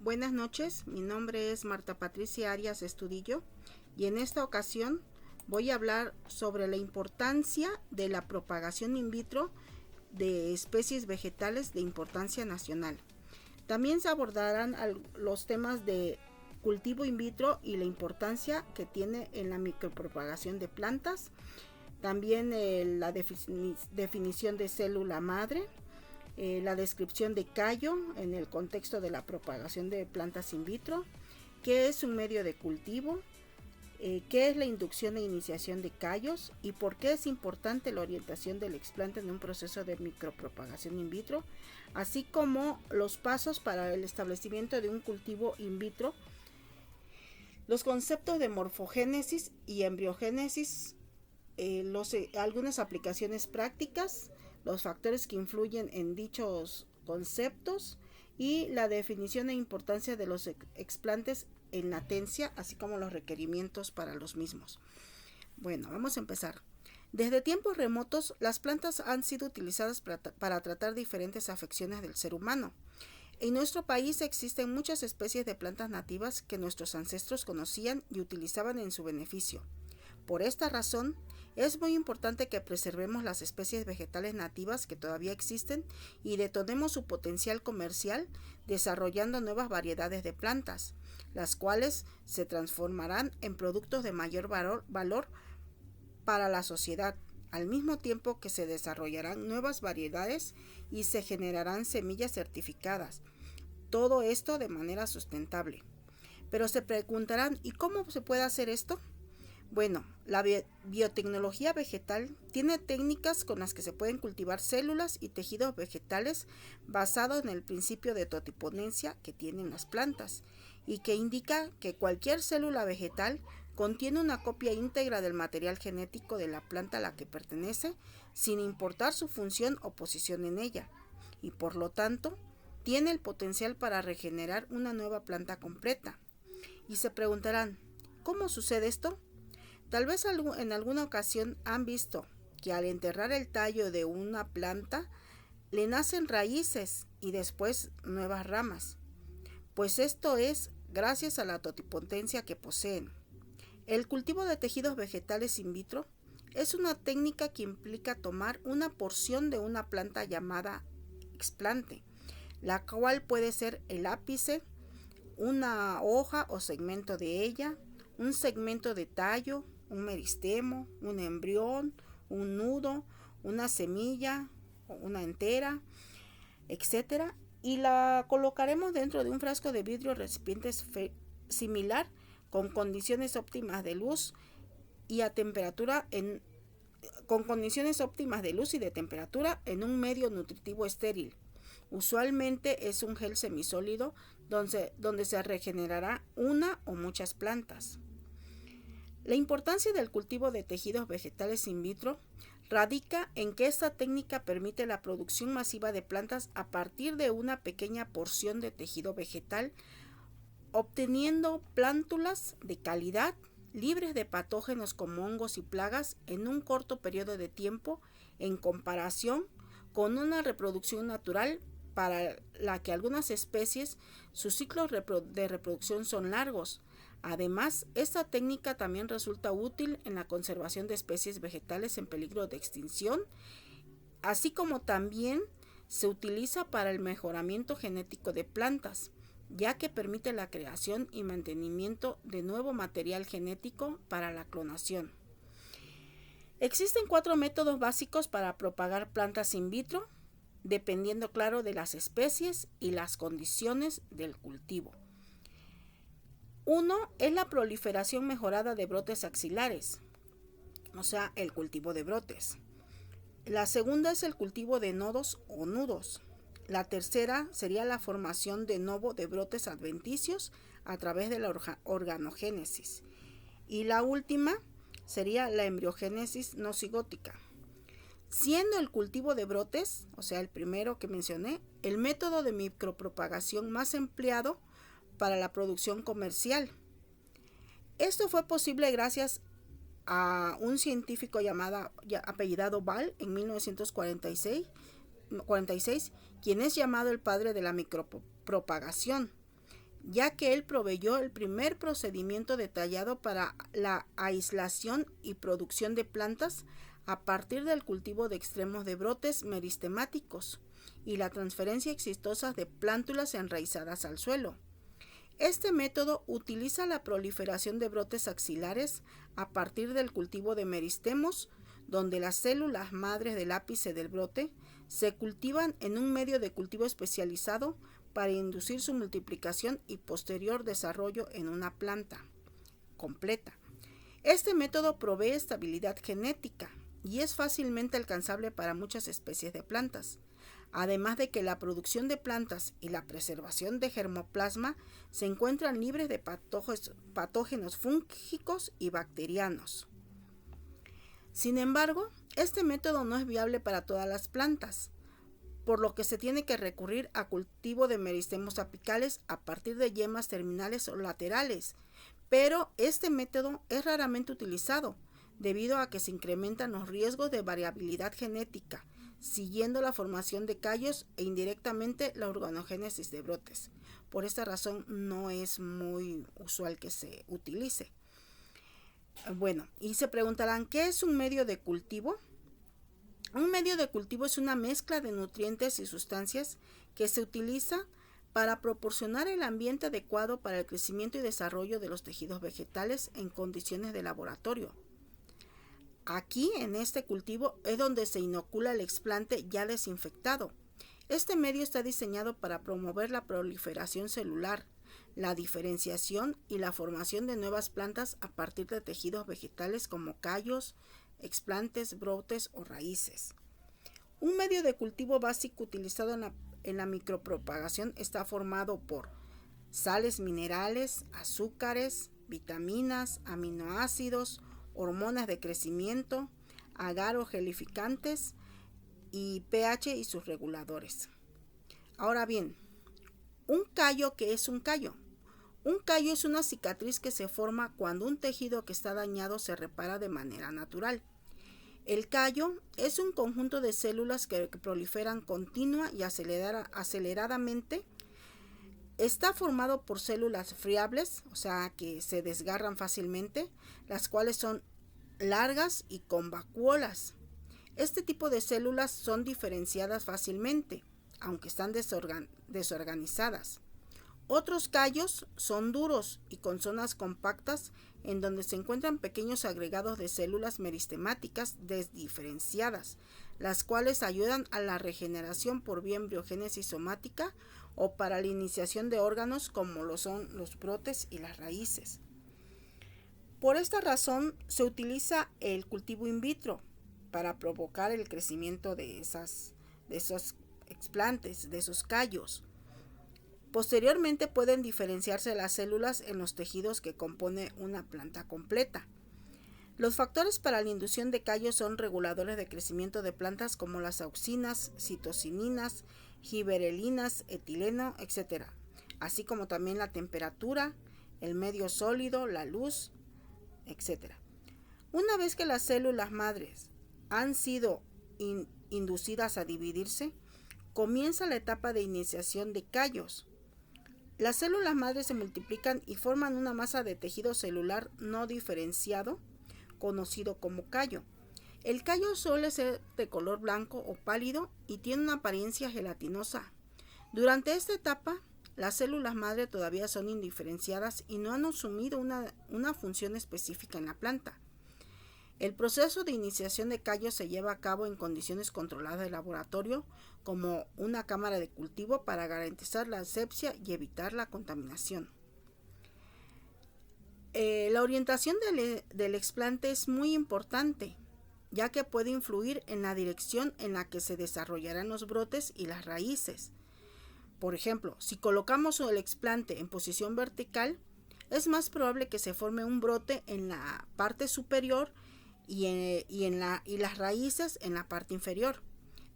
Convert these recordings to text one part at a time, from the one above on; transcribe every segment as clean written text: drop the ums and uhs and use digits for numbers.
Buenas noches, mi nombre es Marta Patricia Arias Estudillo y en esta ocasión voy a hablar sobre la importancia de la propagación in vitro de especies vegetales de importancia nacional. También se abordarán los temas de cultivo in vitro y la importancia que tiene en la micropropagación de plantas, también la definición de célula madre, la descripción de callo en el contexto de la propagación de plantas in vitro, qué es un medio de cultivo, qué es la inducción e iniciación de callos y por qué es importante la orientación del explante en un proceso de micropropagación in vitro, así como los pasos para el establecimiento de un cultivo in vitro, los conceptos de morfogénesis y embriogénesis, algunas aplicaciones prácticas, los factores que influyen en dichos conceptos y la definición e importancia de los explantes en latencia, así como los requerimientos para los mismos. Bueno, vamos a empezar. Desde tiempos remotos, las plantas han sido utilizadas para tratar diferentes afecciones del ser humano. En nuestro país existen muchas especies de plantas nativas que nuestros ancestros conocían y utilizaban en su beneficio. Por esta razón, es muy importante que preservemos las especies vegetales nativas que todavía existen y detonemos su potencial comercial desarrollando nuevas variedades de plantas, las cuales se transformarán en productos de mayor valor para la sociedad, al mismo tiempo que se desarrollarán nuevas variedades y se generarán semillas certificadas. Todo esto de manera sustentable. Pero se preguntarán, ¿y cómo se puede hacer esto? Bueno, la biotecnología vegetal tiene técnicas con las que se pueden cultivar células y tejidos vegetales basados en el principio de totipotencia que tienen las plantas y que indica que cualquier célula vegetal contiene una copia íntegra del material genético de la planta a la que pertenece, sin importar su función o posición en ella, y por lo tanto tiene el potencial para regenerar una nueva planta completa. Y se preguntarán, ¿cómo sucede esto? Tal vez en alguna ocasión han visto que al enterrar el tallo de una planta le nacen raíces y después nuevas ramas. Pues esto es gracias a la totipotencia que poseen. El cultivo de tejidos vegetales in vitro es una técnica que implica tomar una porción de una planta llamada explante, la cual puede ser el ápice, una hoja o segmento de ella, un segmento de tallo, un meristemo, un embrión, un nudo, una semilla, una entera, etc. Y la colocaremos dentro de un frasco de vidrio recipiente similar con condiciones óptimas de luz y a temperatura con condiciones óptimas de luz y de temperatura en un medio nutritivo estéril. Usualmente es un gel semisólido donde se regenerará una o muchas plantas. La importancia del cultivo de tejidos vegetales in vitro radica en que esta técnica permite la producción masiva de plantas a partir de una pequeña porción de tejido vegetal, obteniendo plántulas de calidad, libres de patógenos como hongos y plagas en un corto periodo de tiempo en comparación con una reproducción natural para la que algunas especies sus ciclos de reproducción son largos. Además, esta técnica también resulta útil en la conservación de especies vegetales en peligro de extinción, así como también se utiliza para el mejoramiento genético de plantas, ya que permite la creación y mantenimiento de nuevo material genético para la clonación. Existen 4 métodos básicos para propagar plantas in vitro, dependiendo, claro, de las especies y las condiciones del cultivo. 1 es la proliferación mejorada de brotes axilares, o sea, el cultivo de brotes. La segunda es el cultivo de nodos o nudos. La tercera sería la formación de novo de brotes adventicios a través de la organogénesis. Y la última sería la embriogénesis no cigótica. Siendo el cultivo de brotes, o sea, el primero que mencioné, el método de micropropagación más empleado para la producción comercial. Esto fue posible gracias a un científico apellidado Ball en 1946, quien es llamado el padre de la micropropagación. ya que él proveyó el primer procedimiento detallado para la aislación y producción de plantas a partir del cultivo de extremos de brotes meristemáticos y la transferencia exitosa de plántulas enraizadas al suelo. Este método utiliza la proliferación de brotes axilares a partir del cultivo de meristemos, donde las células madres del ápice del brote se cultivan en un medio de cultivo especializado para inducir su multiplicación y posterior desarrollo en una planta completa. Este método provee estabilidad genética y es fácilmente alcanzable para muchas especies de plantas, además de que la producción de plantas y la preservación de germoplasma se encuentran libres de patógenos fúngicos y bacterianos. Sin embargo, este método no es viable para todas las plantas, por lo que se tiene que recurrir a cultivo de meristemos apicales a partir de yemas terminales o laterales, pero este método es raramente utilizado, debido a que se incrementan los riesgos de variabilidad genética, siguiendo la formación de callos e indirectamente la organogénesis de brotes. Por esta razón no es muy usual que se utilice. Bueno, y se preguntarán, ¿qué es un medio de cultivo? Un medio de cultivo es una mezcla de nutrientes y sustancias que se utiliza para proporcionar el ambiente adecuado para el crecimiento y desarrollo de los tejidos vegetales en condiciones de laboratorio. Aquí, en este cultivo, es donde se inocula el explante ya desinfectado. Este medio está diseñado para promover la proliferación celular, la diferenciación y la formación de nuevas plantas a partir de tejidos vegetales como callos, explantes, brotes o raíces. Un medio de cultivo básico utilizado en la micropropagación está formado por sales minerales, azúcares, vitaminas, aminoácidos, hormonas de crecimiento, agar o gelificantes y pH y sus reguladores. Ahora bien, un callo, ¿qué es un callo? Un callo es una cicatriz que se forma cuando un tejido que está dañado se repara de manera natural. El callo es un conjunto de células que proliferan continua y aceleradamente. Está formado por células friables, o sea que se desgarran fácilmente, las cuales son largas y con vacuolas. Este tipo de células son diferenciadas fácilmente, aunque están desorganizadas. Otros callos son duros y con zonas compactas en donde se encuentran pequeños agregados de células meristemáticas desdiferenciadas, las cuales ayudan a la regeneración por vía embriogénesis somática o para la iniciación de órganos como lo son los brotes y las raíces. Por esta razón se utiliza el cultivo in vitro para provocar el crecimiento de esos explantes, de esos callos. Posteriormente pueden diferenciarse las células en los tejidos que compone una planta completa. Los factores para la inducción de callos son reguladores de crecimiento de plantas como las auxinas, citocininas, giberelinas, etileno, etc., así como también la temperatura, el medio sólido, la luz, etc. Una vez que las células madres han sido inducidas a dividirse, comienza la etapa de iniciación de callos. Las células madres se multiplican y forman una masa de tejido celular no diferenciado, conocido como callo. El callo suele ser de color blanco o pálido y tiene una apariencia gelatinosa. Durante esta etapa, las células madre todavía son indiferenciadas y no han asumido una función específica en la planta. El proceso de iniciación de callos se lleva a cabo en condiciones controladas de laboratorio, como una cámara de cultivo para garantizar la asepsia y evitar la contaminación. La orientación del explante es muy importante, ya que puede influir en la dirección en la que se desarrollarán los brotes y las raíces. Por ejemplo, si colocamos el explante en posición vertical, es más probable que se forme un brote en la parte superior y las raíces en la parte inferior.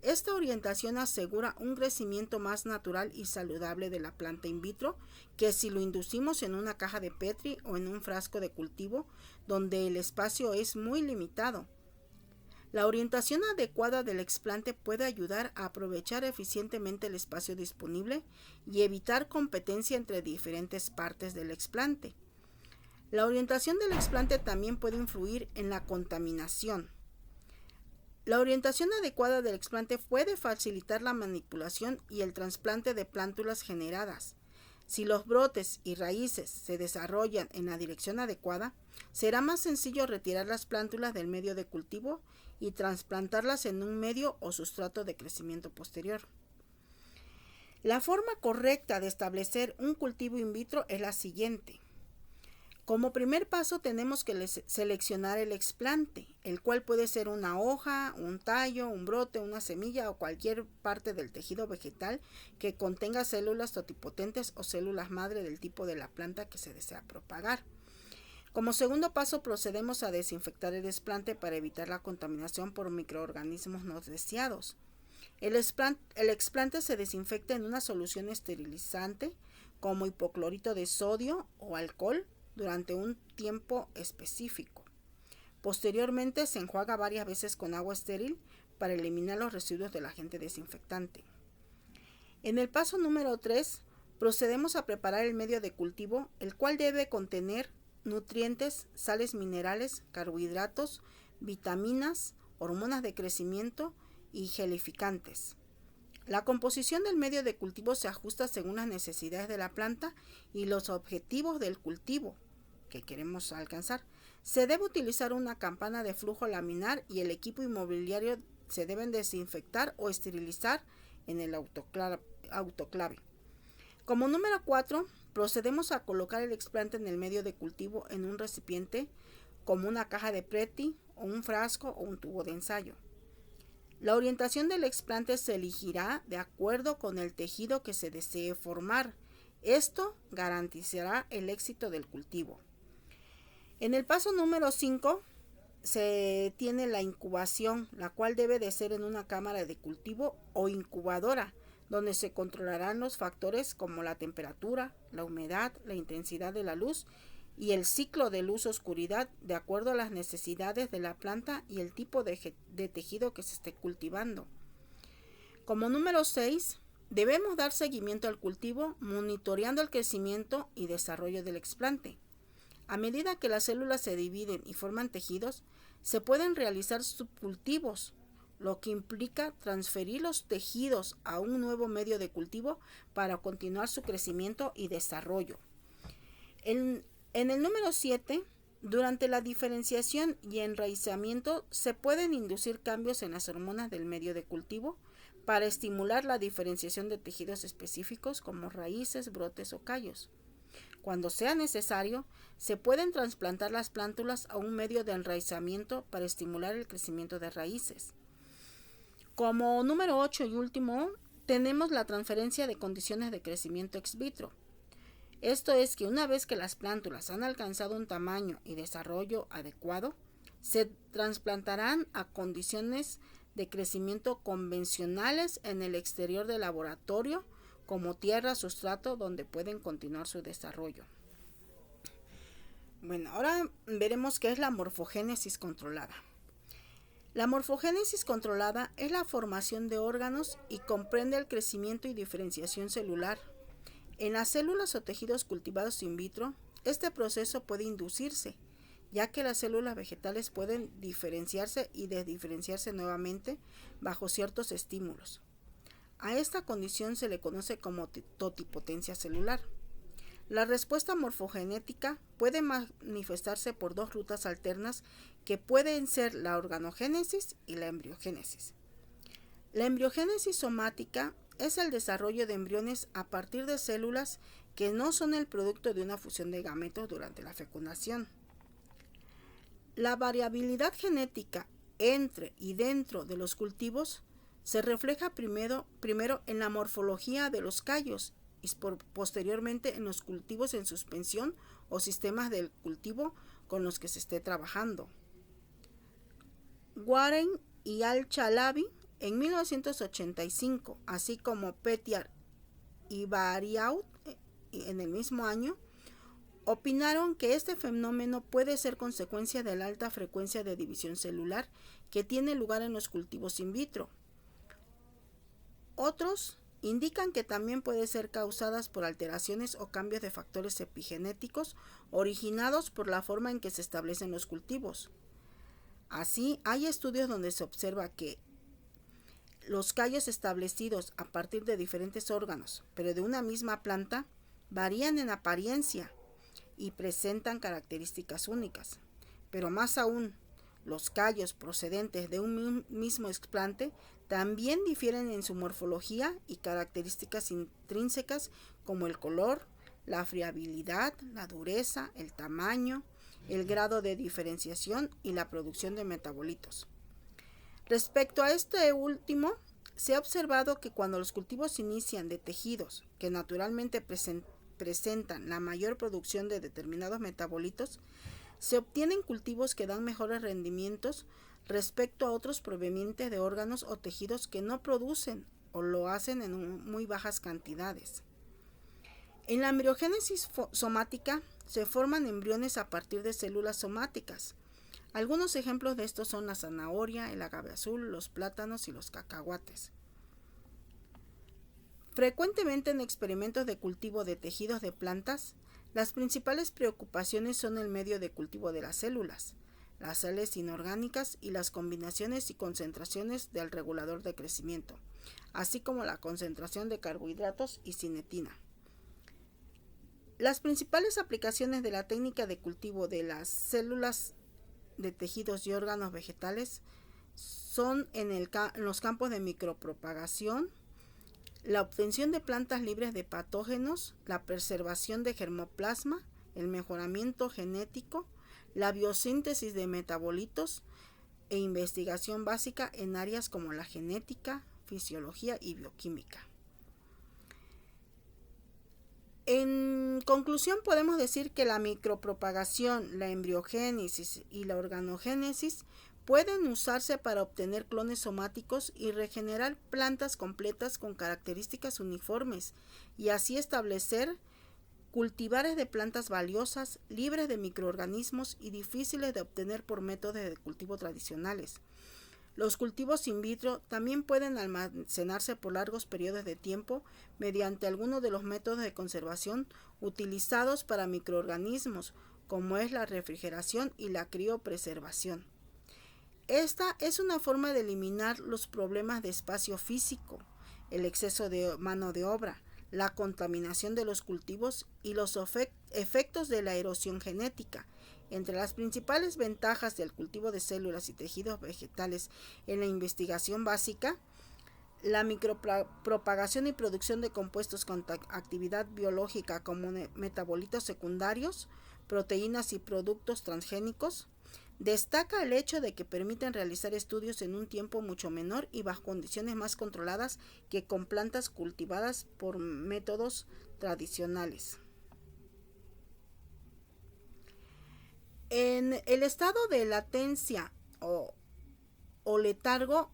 Esta orientación asegura un crecimiento más natural y saludable de la planta in vitro que si lo inducimos en una caja de Petri o en un frasco de cultivo donde el espacio es muy limitado. La orientación adecuada del explante puede ayudar a aprovechar eficientemente el espacio disponible y evitar competencia entre diferentes partes del explante. La orientación del explante también puede influir en la contaminación. La orientación adecuada del explante puede facilitar la manipulación y el trasplante de plántulas generadas. Si los brotes y raíces se desarrollan en la dirección adecuada, será más sencillo retirar las plántulas del medio de cultivo y trasplantarlas en un medio o sustrato de crecimiento posterior. La forma correcta de establecer un cultivo in vitro es la siguiente. Como primer paso tenemos que seleccionar el explante, el cual puede ser una hoja, un tallo, un brote, una semilla o cualquier parte del tejido vegetal que contenga células totipotentes o células madre del tipo de la planta que se desea propagar. Como segundo paso procedemos a desinfectar el explante para evitar la contaminación por microorganismos no deseados. El explante se desinfecta en una solución esterilizante como hipoclorito de sodio o alcohol durante un tiempo específico. Posteriormente se enjuaga varias veces con agua estéril para eliminar los residuos del agente desinfectante. En el paso número 3 procedemos a preparar el medio de cultivo, el cual debe contener nutrientes, sales minerales, carbohidratos, vitaminas, hormonas de crecimiento y gelificantes. La composición del medio de cultivo se ajusta según las necesidades de la planta y los objetivos del cultivo que queremos alcanzar. Se debe utilizar una campana de flujo laminar y el equipo inmobiliario se deben desinfectar o esterilizar en el autoclave. Como número 4, procedemos a colocar el explante en el medio de cultivo en un recipiente como una caja de PETI o un frasco o un tubo de ensayo. La orientación del explante se elegirá de acuerdo con el tejido que se desee formar. Esto garantizará el éxito del cultivo. En el paso número 5 se tiene la incubación, la cual debe de ser en una cámara de cultivo o incubadora, donde se controlarán los factores como la temperatura, la humedad, la intensidad de la luz y el ciclo de luz-oscuridad de acuerdo a las necesidades de la planta y el tipo de tejido que se esté cultivando. Como número 6, debemos dar seguimiento al cultivo monitoreando el crecimiento y desarrollo del explante. A medida que las células se dividen y forman tejidos, se pueden realizar subcultivos, lo que implica transferir los tejidos a un nuevo medio de cultivo para continuar su crecimiento y desarrollo. En el número 7, durante la diferenciación y enraizamiento se pueden inducir cambios en las hormonas del medio de cultivo para estimular la diferenciación de tejidos específicos como raíces, brotes o callos. Cuando sea necesario, se pueden trasplantar las plántulas a un medio de enraizamiento para estimular el crecimiento de raíces. Como número 8 y último, tenemos la transferencia de condiciones de crecimiento ex vitro. Esto es que una vez que las plántulas han alcanzado un tamaño y desarrollo adecuado, se trasplantarán a condiciones de crecimiento convencionales en el exterior del laboratorio, como tierra, sustrato, donde pueden continuar su desarrollo. Bueno, ahora veremos qué es la morfogénesis controlada. La morfogénesis controlada es la formación de órganos y comprende el crecimiento y diferenciación celular. En las células o tejidos cultivados in vitro, este proceso puede inducirse, ya que las células vegetales pueden diferenciarse y desdiferenciarse nuevamente bajo ciertos estímulos. A esta condición se le conoce como totipotencia celular. La respuesta morfogenética puede manifestarse por dos rutas alternas que pueden ser la organogénesis y la embriogénesis. La embriogénesis somática es el desarrollo de embriones a partir de células que no son el producto de una fusión de gametos durante la fecundación. La variabilidad genética entre y dentro de los cultivos se refleja primero en la morfología de los callos y posteriormente en los cultivos en suspensión o sistemas del cultivo con los que se esté trabajando. Warren y Al-Chalabi en 1985, así como Petiar y Bariaud en el mismo año, opinaron que este fenómeno puede ser consecuencia de la alta frecuencia de división celular que tiene lugar en los cultivos in vitro. Otros indican que también puede ser causadas por alteraciones o cambios de factores epigenéticos originados por la forma en que se establecen los cultivos. Así, hay estudios donde se observa que los callos establecidos a partir de diferentes órganos, pero de una misma planta, varían en apariencia y presentan características únicas. Pero más aún, los callos procedentes de un mismo explante también difieren en su morfología y características intrínsecas como el color, la friabilidad, la dureza, el tamaño, el grado de diferenciación y la producción de metabolitos. Respecto a este último, se ha observado que cuando los cultivos inician de tejidos que naturalmente presentan la mayor producción de determinados metabolitos, se obtienen cultivos que dan mejores rendimientos respecto a otros provenientes de órganos o tejidos que no producen o lo hacen en muy bajas cantidades. En la embriogénesis somática se forman embriones a partir de células somáticas. Algunos ejemplos de estos son la zanahoria, el agave azul, los plátanos y los cacahuates. Frecuentemente en experimentos de cultivo de tejidos de plantas, las principales preocupaciones son el medio de cultivo de las células, las sales inorgánicas y las combinaciones y concentraciones del regulador de crecimiento, así como la concentración de carbohidratos y cinetina. Las principales aplicaciones de la técnica de cultivo de las células de tejidos y órganos vegetales son en los campos de micropropagación, la obtención de plantas libres de patógenos, la preservación de germoplasma, el mejoramiento genético, la biosíntesis de metabolitos e investigación básica en áreas como la genética, fisiología y bioquímica. En conclusión, podemos decir que la micropropagación, la embriogénesis y la organogénesis pueden usarse para obtener clones somáticos y regenerar plantas completas con características uniformes y así establecer cultivares de plantas valiosas, libres de microorganismos y difíciles de obtener por métodos de cultivo tradicionales. Los cultivos in vitro también pueden almacenarse por largos periodos de tiempo mediante algunos de los métodos de conservación utilizados para microorganismos, como es la refrigeración y la criopreservación. Esta es una forma de eliminar los problemas de espacio físico, el exceso de mano de obra, la contaminación de los cultivos y los efectos de la erosión genética. Entre las principales ventajas del cultivo de células y tejidos vegetales en la investigación básica, la micropropagación y producción de compuestos con actividad biológica como metabolitos secundarios, proteínas y productos transgénicos, destaca el hecho de que permiten realizar estudios en un tiempo mucho menor y bajo condiciones más controladas que con plantas cultivadas por métodos tradicionales. En el estado de latencia o letargo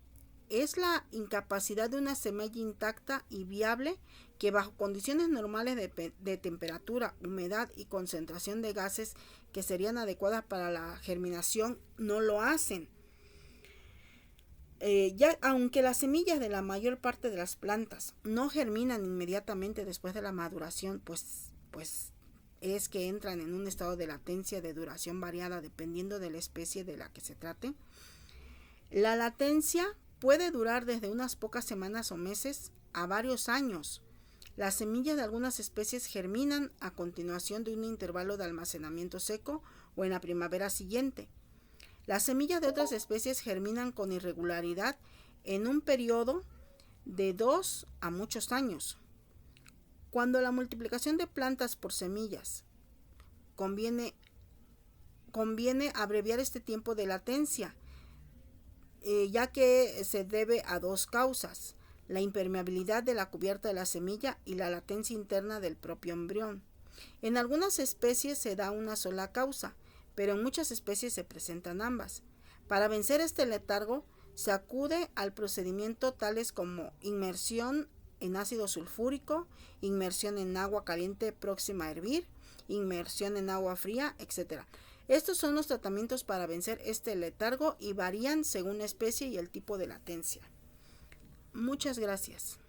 es la incapacidad de una semilla intacta y viable que bajo condiciones normales de temperatura, humedad y concentración de gases que serían adecuadas para la germinación no lo hacen. Aunque las semillas de la mayor parte de las plantas no germinan inmediatamente después de la maduración, pues es que entran en un estado de latencia de duración variada dependiendo de la especie de la que se trate. La latencia puede durar desde unas pocas semanas o meses a varios años. Las semillas de algunas especies germinan a continuación de un intervalo de almacenamiento seco o en la primavera siguiente. Las semillas de otras especies germinan con irregularidad en un periodo de 2 a muchos años. Cuando la multiplicación de plantas por semillas conviene abreviar este tiempo de latencia, ya que se debe a dos causas: la impermeabilidad de la cubierta de la semilla y la latencia interna del propio embrión. En algunas especies se da una sola causa, pero en muchas especies se presentan ambas. Para vencer este letargo, se acude al procedimiento tales como inmersión en ácido sulfúrico, inmersión en agua caliente próxima a hervir inmersión en agua fría, etc. Estos son los tratamientos para vencer este letargo y varían según la especie y el tipo de latencia. Muchas gracias.